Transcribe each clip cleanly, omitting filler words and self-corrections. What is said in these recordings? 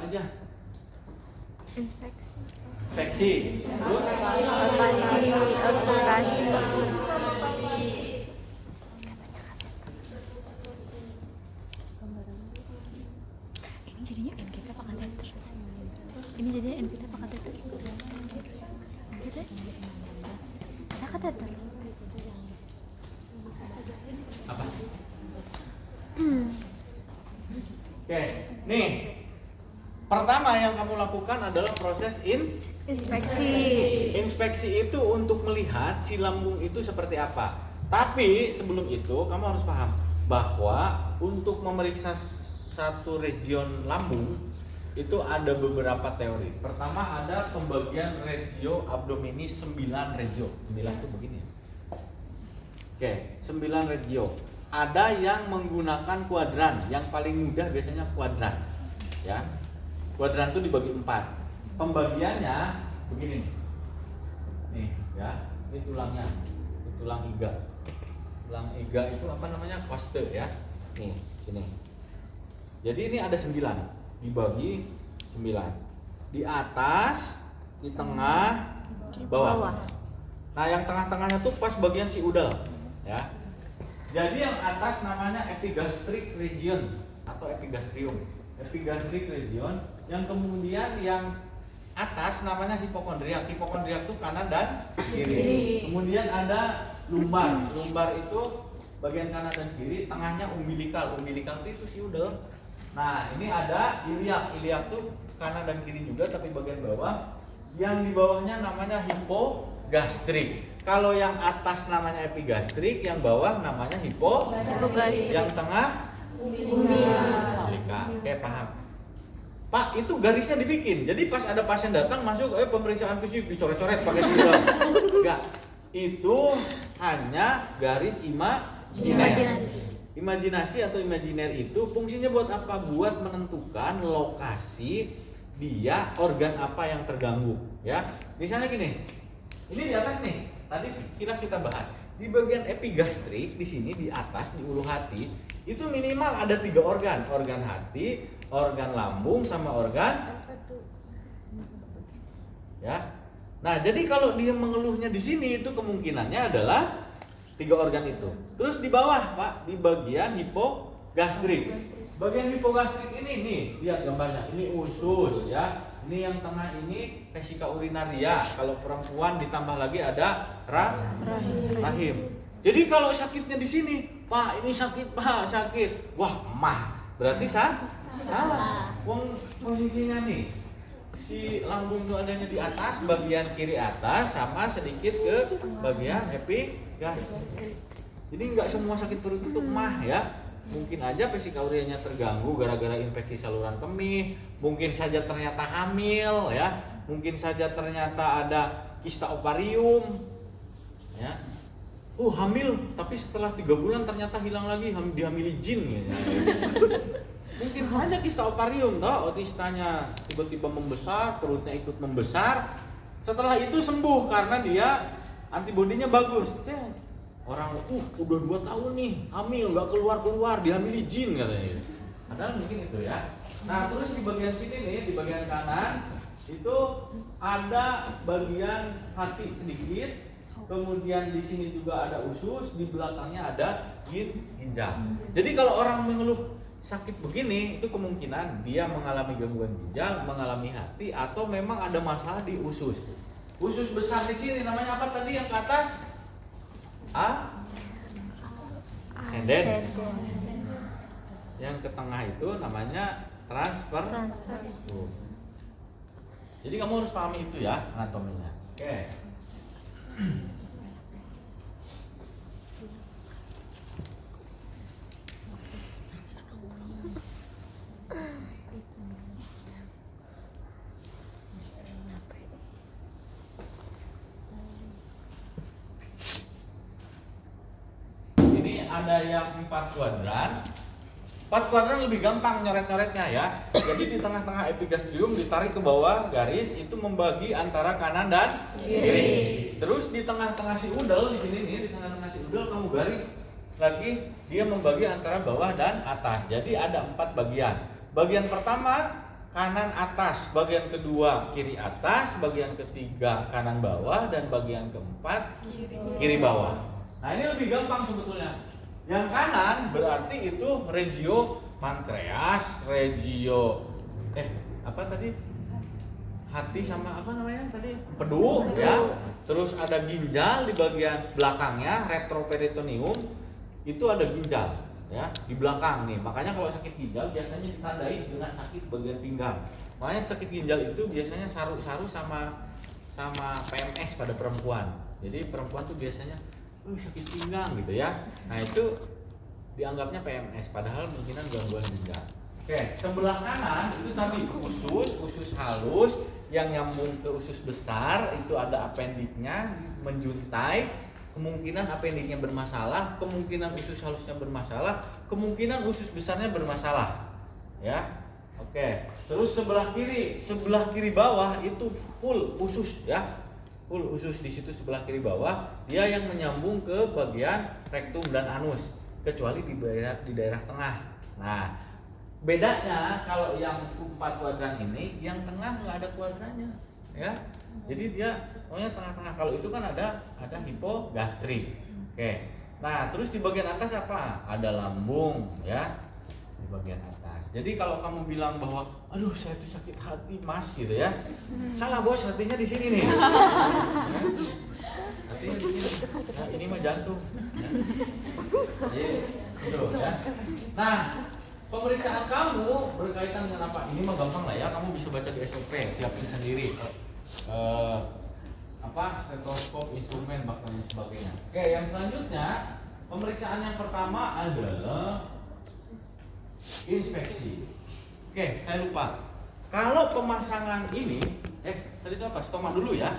aja? Inspeksi. Inspeksi. Terus? Observasi. Observasi. Ini jadinya NKT apa kateter? Ini jadinya NKT apa kateter? NKT? Kita kateter. Apa? Oke, nih. Pertama yang kamu lakukan adalah proses Inspeksi. inspeksi itu untuk melihat si lambung itu seperti apa. Tapi sebelum itu kamu harus paham bahwa untuk memeriksa satu region lambung itu ada beberapa teori. Pertama ada pembagian regio abdominis 9 regio. 9 itu begini ya. Oke, 9 regio. Ada yang menggunakan kuadran, yang paling mudah biasanya kuadran. Ya. Kuadran itu dibagi 4. Pembagiannya begini nih. Nih, ya. Ini tulangnya. Ini tulang iga. Tulang iga itu apa namanya? Koste ya. Nih, sini. Jadi ini ada 9. Dibagi 9. Di atas, di tengah, bawah. Nah, yang tengah-tengahnya tuh pas bagian si udel, ya. Jadi yang atas namanya epigastric region atau epigastrium. Epigastric region, yang kemudian yang atas namanya hipokondriak. Hipokondriak itu kanan dan kiri. Kemudian ada lumbar. Lumbar itu bagian kanan dan kiri, tengahnya umbilikal. Umbilikal itu si udel. Nah, ini ada iliak. Iliak tuh kanan dan kiri juga tapi bagian bawah. Yang di bawahnya namanya hipogastrik. Kalau yang atas namanya epigastrik, yang bawah namanya hipogastrik. Yang tengah umbilical. Oke, paham. Pak, itu garisnya dibikin. Jadi pas ada pasien datang masuk, pemeriksaan fisik dicoret-coret pakai sendal. Enggak. Itu hanya garis imajinasi. Imajinasi atau imajiner itu fungsinya buat apa? Buat menentukan lokasi dia organ apa yang terganggu, ya. Misalnya gini. Ini di atas nih. Tadi kilas kita bahas. Di bagian epigastrik di sini di atas di ulu hati itu minimal ada 3 organ. Organ hati, organ lambung sama organ ya. Nah, jadi kalau dia mengeluhnya di sini itu kemungkinannya adalah 3 organ itu. Terus di bawah, Pak, di bagian hipogastrik. Bagian hipogastrik ini nih, lihat gambarnya. Ini usus ya. Ini yang tengah ini vesika urinaria. Kalau perempuan ditambah lagi ada rahim. Jadi kalau sakitnya di sini, Pak, ini sakit, Pak, sakit. Wah, mah. Berarti salah. Posisinya nih. Si lambung itu adanya di atas, bagian kiri atas sama sedikit ke bagian epigastrik. Jadi nggak semua sakit perut itu mah ya. Mungkin aja vesika urinarianya terganggu gara-gara infeksi saluran kemih, mungkin saja ternyata hamil ya, mungkin saja ternyata ada kista ovarium ya. Hamil tapi setelah 3 bulan ternyata hilang lagi, dihamili jin ya. Mungkin saja kista ovarium toh, otistanya tiba-tiba membesar, perutnya ikut membesar. Setelah itu sembuh karena dia antibodinya bagus. Orang udah 2 tahun nih hamil nggak keluar dihamili jin katanya. Padahal mungkin itu ya. Nah, terus di bagian sini nih, di bagian kanan itu ada bagian hati sedikit. Kemudian di sini juga ada usus, di belakangnya ada ginjal. Jadi kalau orang mengeluh sakit begini, itu kemungkinan dia mengalami gangguan ginjal, mengalami hati, atau memang ada masalah di usus. Usus besar di sini namanya apa tadi yang ke atas? Ascendent. Yang ke tengah itu namanya transfer. Jadi kamu harus pahami itu ya anatominya. Oke. Ada yang 4 kuadran. 4 kuadran lebih gampang nyoret-nyoretnya ya. Jadi di tengah-tengah epigastrium ditarik ke bawah garis itu membagi antara kanan dan kiri. Terus di tengah-tengah si udel di sini nih, di tengah-tengah si udel kamu garis lagi, dia membagi antara bawah dan atas. Jadi ada 4 bagian. Bagian pertama kanan atas, bagian kedua kiri atas, bagian ketiga kanan bawah, dan bagian keempat kiri bawah. Nah ini lebih gampang sebetulnya. Yang kanan berarti itu regio pankreas, regio apa tadi? Hati sama apa namanya tadi? Empedu ya. Terus ada ginjal di bagian belakangnya, retroperitoneum. Itu ada ginjal ya di belakang nih. Makanya kalau sakit ginjal biasanya ditandai dengan sakit bagian pinggang. Makanya sakit ginjal itu biasanya saru-saru sama PMS pada perempuan. Jadi perempuan tuh biasanya sakit pinggang gitu ya. Nah itu dianggapnya PMS, padahal mungkinan gangguan ginjal. Oke, sebelah kanan itu tadi usus halus yang nyambung ke usus besar, itu ada appendiknya menjuntai, kemungkinan appendiknya bermasalah, kemungkinan usus halusnya bermasalah, kemungkinan usus besarnya bermasalah. Ya. Oke. Terus sebelah kiri bawah itu full usus ya. Full usus di situ sebelah kiri bawah, dia yang menyambung ke bagian rektum dan anus, kecuali di daerah tengah. Nah, bedanya kalau yang 4 kuadran ini, yang tengah nggak ada kuadrannya, ya. Jadi dia pokoknya tengah-tengah. Kalau itu kan ada hipogastrik. Oke. Nah, terus di bagian atas apa? Ada lambung, ya. Di bagian atas. Jadi kalau kamu bilang bahwa, aduh saya tuh sakit hati mas, gitu ya. Salah bos, hatinya di sini nih. Hatinya di sini. Nah, ini mah jantung. Jadi, gitu, ya. Nah. Pemeriksaan kamu berkaitan dengan apa? Ini mah gampang lah ya, kamu bisa baca di SOP, siapin sendiri. Stetoskop, instrumen, bahkan sebagainya. Oke, yang selanjutnya pemeriksaan yang pertama adalah inspeksi. Oke, saya lupa. Kalau pemasangan ini, tadi itu apa? Stoma dulu ya.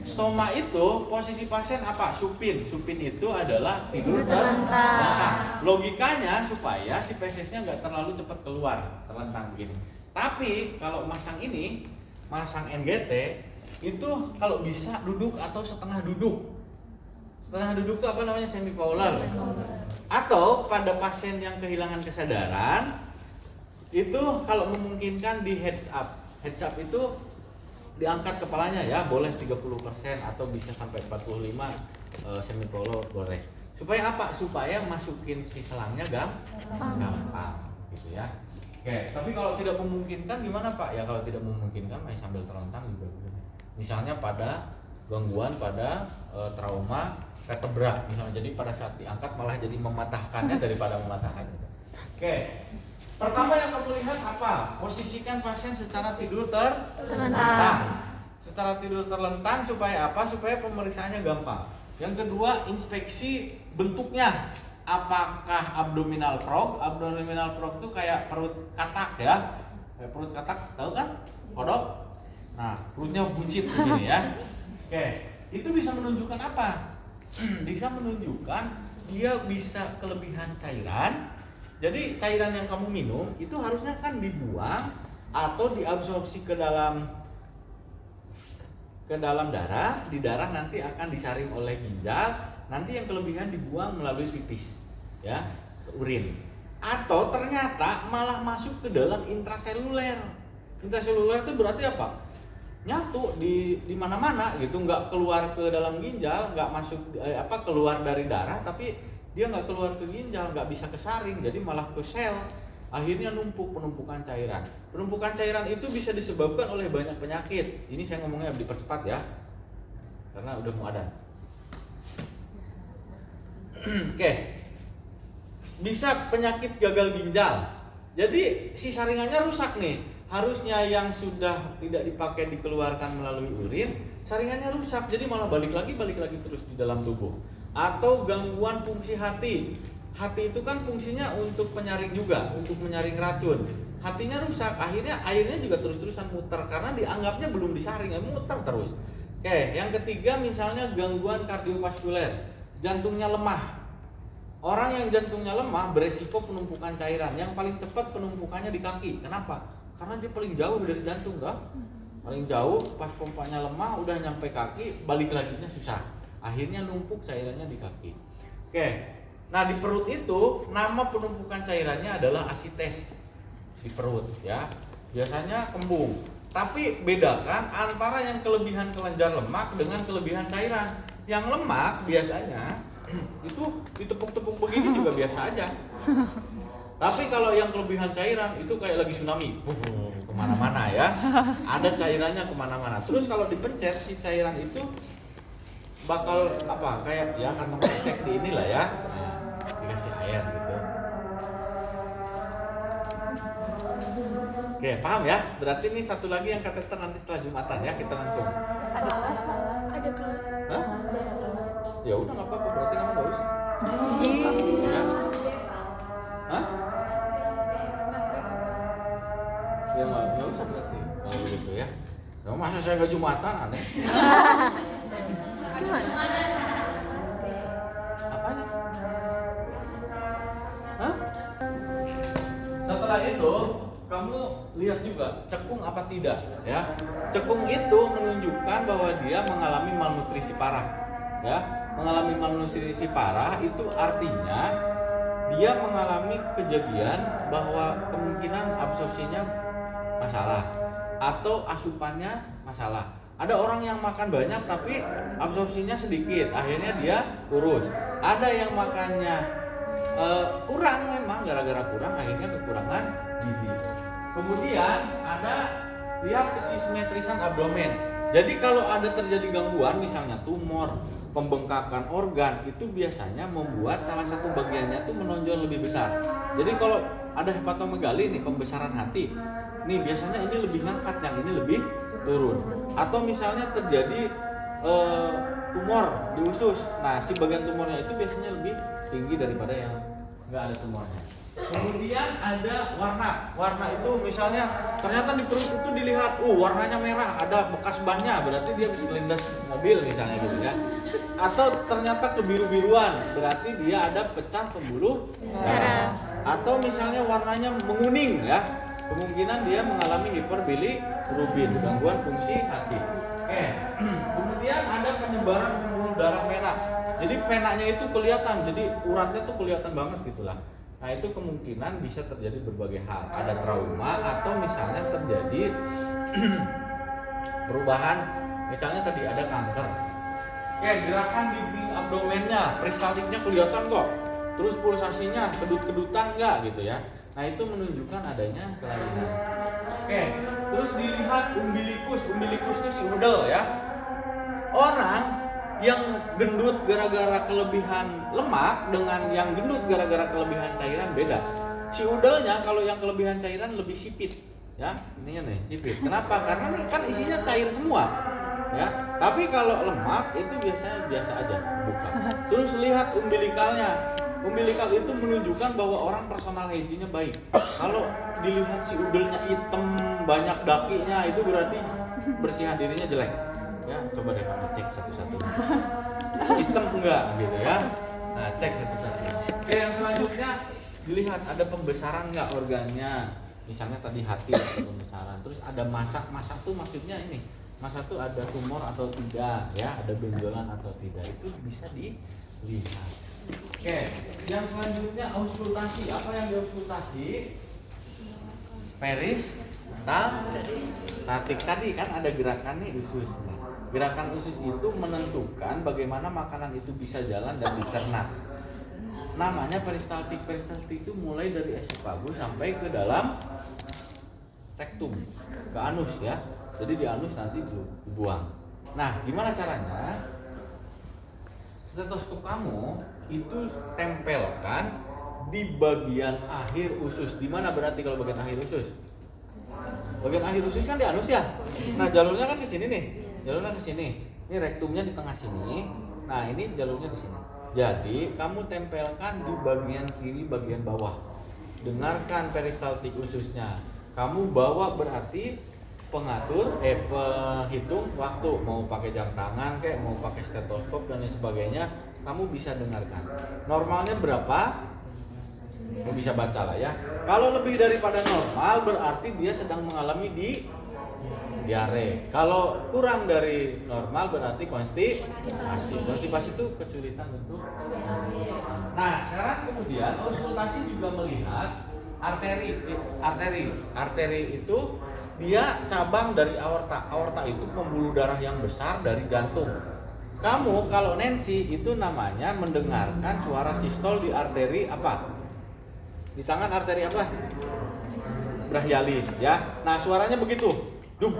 Stoma itu posisi pasien apa? Supin. Supin itu adalah tidur terlentang. Logikanya supaya si fesesnya nggak terlalu cepat keluar, terlentang begini. Tapi kalau masang ini, masang NGT itu kalau bisa duduk atau setengah duduk. Setengah duduk itu apa namanya? Semipolar. Atau pada pasien yang kehilangan kesadaran itu kalau memungkinkan di heads up. Heads up itu diangkat kepalanya ya, boleh 30% atau bisa sampai 45 semipolar boleh. Supaya apa? Supaya masukin si selangnya gampang gitu ya. Oke, tapi kalau tidak memungkinkan gimana Pak? Ya kalau tidak memungkinkan main sambil terlentang juga boleh. Misalnya pada gangguan pada trauma vertebra misalnya, jadi pada saat diangkat malah jadi mematahkannya daripada mematahkan. Oke. Pertama yang kamu lihat apa? Posisikan pasien secara tidur terlentang. Secara tidur terlentang supaya apa? Supaya pemeriksaannya gampang. Yang kedua, inspeksi bentuknya. Apakah abdominal frog? Abdominal frog itu kayak perut katak ya. Kayak perut katak, tahu kan? Kodok. Nah, perutnya buncit begini ya. Oke, itu bisa menunjukkan apa? Bisa menunjukkan dia bisa kelebihan cairan. Jadi cairan yang kamu minum itu harusnya kan dibuang atau diabsorpsi ke dalam darah. Di darah nanti akan disaring oleh ginjal. Nanti yang kelebihan dibuang melalui pipis, ya, ke urin. Atau ternyata malah masuk ke dalam intraseluler. Intraseluler itu berarti apa? Nyatu di mana-mana gitu, nggak keluar ke dalam ginjal, nggak masuk keluar dari darah, tapi dia nggak keluar ke ginjal, nggak bisa kesaring, jadi malah ke sel. Akhirnya penumpukan cairan. Penumpukan cairan itu bisa disebabkan oleh banyak penyakit. Ini saya ngomongnya dipercepat ya, karena udah mau adzan. Oke. Bisa penyakit gagal ginjal. Jadi si saringannya rusak nih. Harusnya yang sudah tidak dipakai dikeluarkan melalui urin, saringannya rusak. Jadi malah balik lagi terus di dalam tubuh. Atau gangguan fungsi hati. Hati itu kan fungsinya untuk penyaring juga, untuk menyaring racun. Hatinya rusak, akhirnya airnya juga terus-terusan muter karena dianggapnya belum disaring, muter terus. Oke, yang ketiga misalnya gangguan kardiovaskuler, jantungnya lemah. Orang yang jantungnya lemah beresiko penumpukan cairan. Yang paling cepat penumpukannya di kaki. Kenapa? Karena dia paling jauh dari jantung, kan? Paling jauh, pas pompanya lemah, udah nyampe kaki, balik laginya susah. Akhirnya numpuk cairannya di kaki. Oke, nah di perut itu nama penumpukan cairannya adalah asites di perut, ya. biasanya kembung. Tapi bedakan antara yang kelebihan kelenjar lemak dengan kelebihan cairan. Yang lemak biasanya itu ditepuk-tepuk begini juga biasa aja. Tapi kalau yang kelebihan cairan itu kayak lagi tsunami, kemana-mana ya. Ada cairannya kemana-mana. Terus kalau dipencet si cairan itu bakal apa? Kayak ya kantong pesek di inilah ya. Dikasih air gitu. Oke, paham ya? Berarti ini satu lagi yang kateter nanti setelah Jumatan ya, kita langsung. Ada kelas. Hah? Ya udah nggak apa-apa, berarti kamu nggak usah. Ji. Ya. Hah? Ya nggak usah berarti kalau begitu ya. Ya masa saya nggak Jumatan aneh? Terus gimana? Apanya? Hah? Setelah itu kamu lihat juga cekung apa tidak ya. Cekung itu menunjukkan bahwa dia mengalami malnutrisi parah ya. Mengalami malnutrisi parah itu artinya dia mengalami kejadian bahwa kemungkinan absorpsinya masalah atau asupannya masalah. Ada orang yang makan banyak tapi absorpsinya sedikit, akhirnya dia kurus. Ada yang makannya kurang, memang gara-gara kurang akhirnya kekurangan gizi. Kemudian ada lihat kesimetrisan abdomen. Jadi kalau ada terjadi gangguan misalnya tumor, pembengkakan organ, itu biasanya membuat salah satu bagiannya tuh menonjol lebih besar. Jadi kalau ada hepatomegali nih, pembesaran hati, nih biasanya ini lebih ngangkat, yang ini lebih turun. Atau misalnya terjadi tumor di usus, nah si bagian tumornya itu biasanya lebih tinggi daripada yang nggak ada tumornya. Kemudian ada warna itu misalnya ternyata di perut itu dilihat, warnanya merah, ada bekas bannya, berarti dia bisa melindas mobil misalnya gitu ya. Atau ternyata kebiru-biruan, berarti dia ada pecah pembuluh darah. Atau misalnya warnanya menguning ya, kemungkinan dia mengalami hiperbilirubin, gangguan fungsi hati. Kemudian ada penyebaran pembuluh darah pena. Jadi penanya itu kelihatan, jadi uratnya tuh kelihatan banget gitulah. Nah itu kemungkinan bisa terjadi berbagai hal. Ada trauma atau misalnya terjadi perubahan, misalnya tadi ada kanker. Gerakan di abdomennya, peristaltiknya kelihatan kok. Terus pulsasinya kedut-kedutan enggak gitu ya. Nah itu menunjukkan adanya kelainan. Terus dilihat umbilikus itu si udel ya. Orang yang gendut gara-gara kelebihan lemak dengan yang gendut gara-gara kelebihan cairan beda. Si udelnya kalau yang kelebihan cairan lebih sipit ya, ininya nih sipit. Kenapa? Karena ini kan isinya cair semua ya. Tapi kalau lemak itu biasanya biasa aja bukan. Terus lihat umbilikalnya. Umbilikal itu menunjukkan bahwa orang personal hygiene-nya baik. Kalau dilihat si udelnya hitam, banyak dakinya, itu berarti bersihan dirinya jelek. Ya, coba deh kamu cek satu-satu. Hitam enggak gitu ya. Nah, cek satu-satu. Yang selanjutnya dilihat ada pembesaran enggak organnya. Misalnya tadi hati ada pembesaran. Terus ada masak tuh maksudnya ini. Masa tuh ada tumor atau tidak ya, ada benjolan atau tidak. Itu bisa dilihat. Yang selanjutnya auskultasi. Apa yang diauskultasi? Peristaltik. Tadi kan ada gerakan nih usus. Gerakan usus itu menentukan bagaimana makanan itu bisa jalan dan dicerna. Namanya peristaltik. Peristaltik itu mulai dari esofagus sampai ke dalam rektum, ke anus ya. Jadi di anus nanti dibuang. Nah, gimana caranya? Stetoskop kamu itu tempelkan di bagian akhir usus. Di mana berarti kalau bagian akhir usus? Bagian akhir usus kan di anus ya. Nah, jalurnya kan ke sini nih. Jalurnya ke sini. Ini rektumnya di tengah sini. Nah, ini jalurnya di sini. Jadi, kamu tempelkan di bagian kiri bagian bawah. Dengarkan peristaltik ususnya. Kamu bawa berarti penghitung waktu, mau pakai jam tangan kayak mau pakai stetoskop dan lain sebagainya, kamu bisa dengarkan. Normalnya berapa? Kamu bisa baca lah ya. Kalau lebih daripada normal berarti dia sedang mengalami diare. Kalau kurang dari normal berarti konstipasi. Konstipasi itu kesulitan untuk. Nah, sekarang kemudian auskultasi juga melihat Arteri itu dia cabang dari aorta. Aorta itu pembuluh darah yang besar dari jantung. Kamu kalau Nancy itu namanya mendengarkan suara sistol di arteri apa? Di tangan arteri apa? Brachialis ya. Nah, suaranya begitu. Dum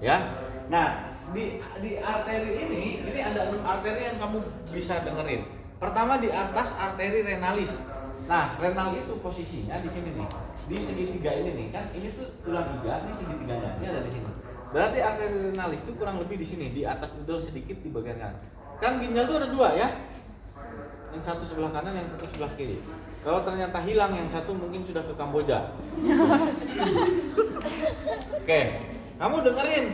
ya. Nah, di arteri ini ada 6 arteri yang kamu bisa dengerin. Pertama di atas arteri renalis. Nah, renal itu posisinya di sini nih. Di segitiga ini nih kan, ini tuh tulang iga, ini segitiganya, ini ada di sini. Berarti arteri renalis itu kurang lebih di sini, di atas dudul sedikit di bagian kanan. Kan ginjal tuh ada 2 ya. Yang satu sebelah kanan, yang satu sebelah kiri. Kalau ternyata hilang yang satu mungkin sudah ke Kamboja. Oke, kamu dengerin.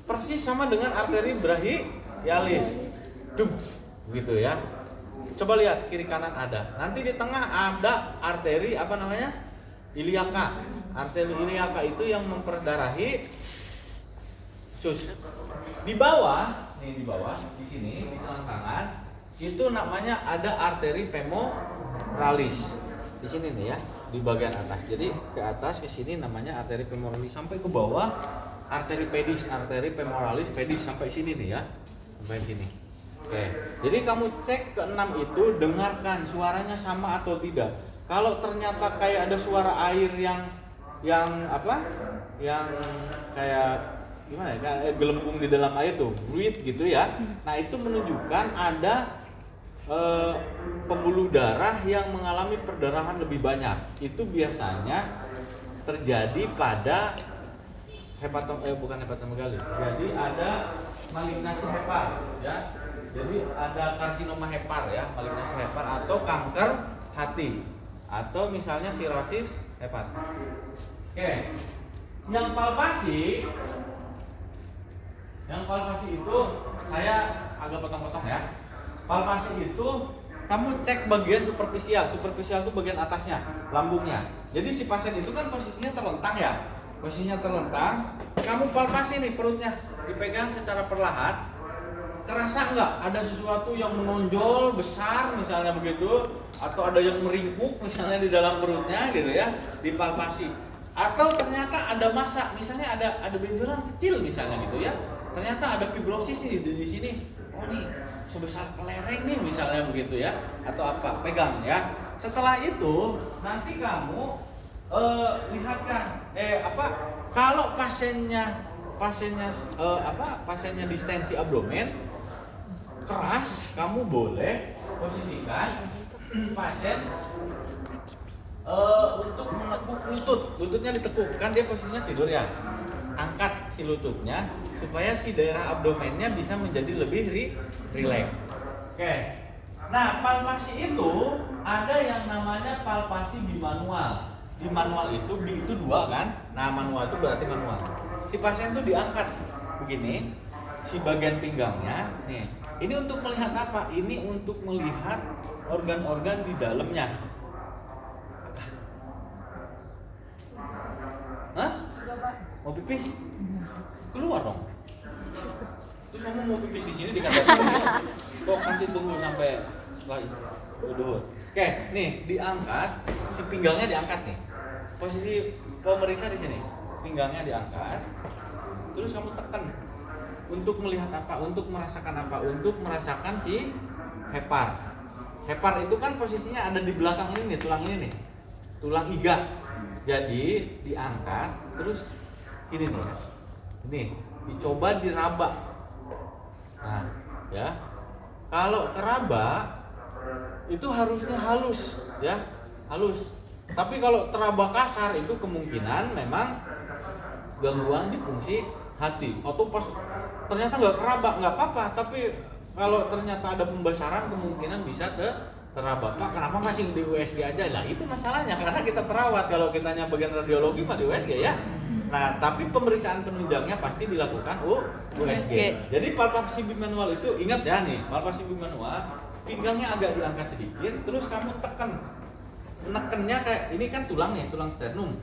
Persis sama dengan arteri brachialis. Dum, gitu ya. Coba lihat kiri kanan ada. Nanti di tengah ada arteri apa namanya? Iliaka. Arteri iliaka itu yang memperdarahi sus. Di bawah, nih di bawah, di sini di selangkangan itu namanya ada arteri femoralis. Di sini nih ya, di bagian atas. Jadi ke atas ke sini namanya arteri femoralis sampai ke bawah arteri pedis, arteri femoralis pedis sampai sini nih ya. Sampai sini. Oke. Jadi kamu cek ke-6 itu, dengarkan suaranya sama atau tidak. Kalau ternyata kayak ada suara air yang apa? Yang kayak gimana ya? Kayak gelembung di dalam air tuh, fluid gitu ya. Nah, itu menunjukkan ada pembuluh darah yang mengalami perdarahan lebih banyak. Itu biasanya terjadi pada bukan hepatomegali. Jadi ada malignasi hepar ya. Jadi ada karsinoma hepar ya, malignasi hepar atau kanker hati atau misalnya sirosis hepatik. Oke. Yang palpasi itu saya agak potong-potong ya. Palpasi itu kamu cek bagian superficial. Superficial itu bagian atasnya, lambungnya. Jadi si pasien itu kan posisinya terlentang ya. Posisinya terlentang, kamu palpasi nih perutnya, dipegang secara perlahan. Terasa nggak ada sesuatu yang menonjol besar misalnya begitu, atau ada yang meringkuk misalnya di dalam perutnya gitu ya, dipalpasi. Atau ternyata ada massa, misalnya ada benjolan kecil misalnya gitu ya. Ternyata ada fibrosis nih di sini. Oh nih sebesar kelereng nih misalnya begitu ya, atau apa, pegang ya. Setelah itu nanti kamu lihatkan kalau pasiennya distensi abdomen keras, kamu boleh posisikan pasien untuk menekuk lututnya ditekuk, kan dia posisinya tidur ya, angkat si lututnya supaya si daerah abdomennya bisa menjadi lebih rileks. Oke. Nah, palpasi itu ada yang namanya palpasi bimanual. Di manual itu bi itu 2 kan? Nah, manual itu berarti manual. Si pasien itu diangkat begini, si bagian pinggangnya nih. Ini untuk melihat apa? Ini untuk melihat organ-organ di dalamnya. Hah? Mau pipis? Keluar dong. Terus kamu mau pipis di sini dikatakan kok nanti tunggu sampai setelah itu. Oke, nih diangkat, si pinggangnya diangkat nih. Posisi pemeriksa di sini. Pinggangnya diangkat. Terus kamu tekan. Untuk melihat apa? Untuk merasakan apa? Untuk merasakan si hepar. Hepar itu kan posisinya ada di belakang ini nih, tulang ini nih. Tulang iga. Jadi diangkat, terus ini nih. Ini dicoba diraba. Nah, ya. Kalau teraba itu harusnya halus, ya. Halus. Tapi kalau teraba kasar itu kemungkinan memang gangguan di fungsi hati. Atau pas ternyata nggak keraba, nggak apa-apa. Tapi kalau ternyata ada pembesaran kemungkinan bisa ke teraba. Pak, kenapa masih di USG aja? Lah itu masalahnya karena kita perawat. Kalau kitanya bagian radiologi mah di USG ya. Nah, tapi pemeriksaan penunjangnya pasti dilakukan USG. Jadi palpasi bimanual itu ingat ya nih, palpasi bimanual pinggangnya agak diangkat sedikit, terus kamu tekan. Nekennya kayak ini kan tulang nih, tulang sternum.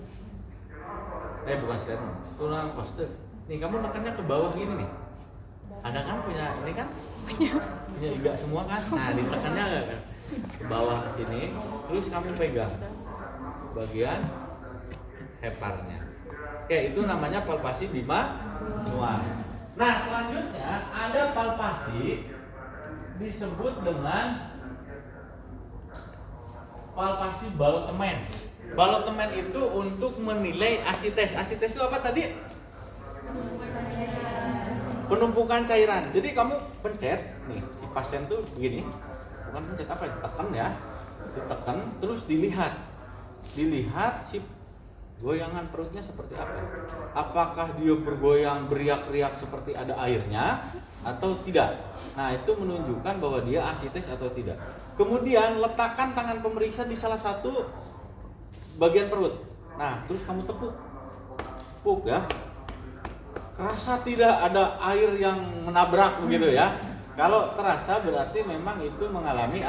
Bukan sternum, tulang poster. Nih kamu nekennya ke bawah gini nih. Ada kan punya ini kan? Punya iga semua kan? Nah, ditekannya agak ke bawah sini, terus kamu pegang. bagian heparnya. Oke, itu namanya palpasi di manual. Nah, selanjutnya ada palpasi disebut dengan palpasi balotemen. Balotemen itu untuk menilai asites. Asites itu apa tadi? Penumpukan cairan. Jadi kamu pencet nih, si pasien tuh begini. Bukan pencet apa? Ditekan ya. Ditekan terus dilihat si goyangan perutnya seperti apa. Apakah dia bergoyang beriak-riak seperti ada airnya atau tidak. Nah, itu menunjukkan bahwa dia asites atau tidak. Kemudian letakkan tangan pemeriksa di salah satu bagian perut. Nah, terus kamu tepuk ya. Terasa tidak ada air yang menabrak begitu ya. Kalau terasa berarti memang itu mengalami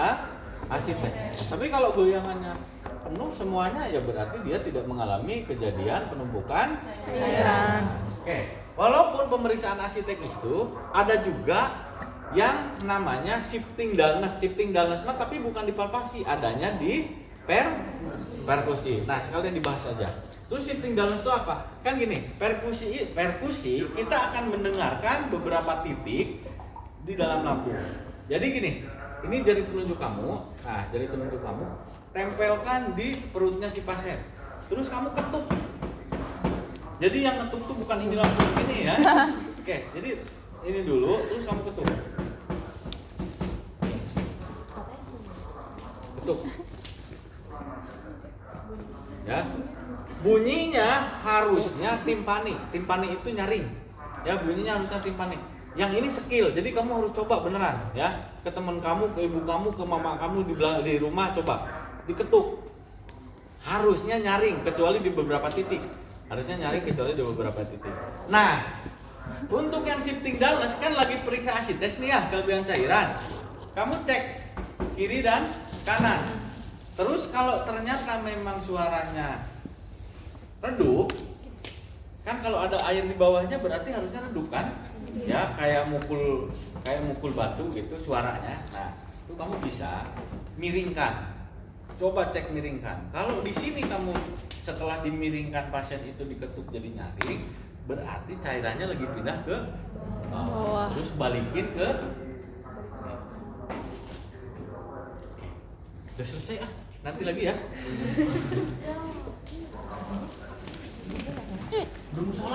asites. Tapi kalau goyangannya penuh semuanya ya berarti dia tidak mengalami kejadian penumpukan cairan. Oke. Walaupun pemeriksaan asites itu ada juga yang namanya shifting dullness. Shifting dullness mah tapi bukan di palpasi, adanya di perkusi. Nah, sekalian dibahas aja. Terus shifting dullness itu apa? Kan gini, perkusi kita akan mendengarkan beberapa titik di dalam lambung. Jadi gini, ini jari telunjuk kamu. Nah, jari telunjuk kamu tempelkan di perutnya si pasien. Terus kamu ketuk. Jadi yang ketuk tuh bukan ini langsung ini ya. Oke, jadi ini dulu, terus kamu ketuk. Ketuk. Ya. Bunyinya harusnya timpani. Timpani itu nyaring. Ya, bunyinya harusnya timpani. Yang ini skill. Jadi kamu harus coba beneran ya. Ke teman kamu, ke ibu kamu, ke mama kamu di rumah coba. Diketuk. Harusnya nyaring kecuali di beberapa titik. Harusnya nyaring kecuali di beberapa titik. Nah, untuk yang shifting dullness kan lagi periksa asites nih ya, kelebihan cairan. Kamu cek kiri dan kanan. Terus kalau ternyata memang suaranya redup, kan kalau ada air di bawahnya berarti harusnya redup kan? Ya, kayak mukul batu gitu suaranya. Nah, itu kamu bisa miringkan. Coba cek miringkan. Kalau di sini kamu setelah dimiringkan pasien itu diketuk jadi nyaring, berarti cairannya lagi pindah ke bawah. Terus balikin ke. Udah selesai nanti lagi ya. Belum sholat.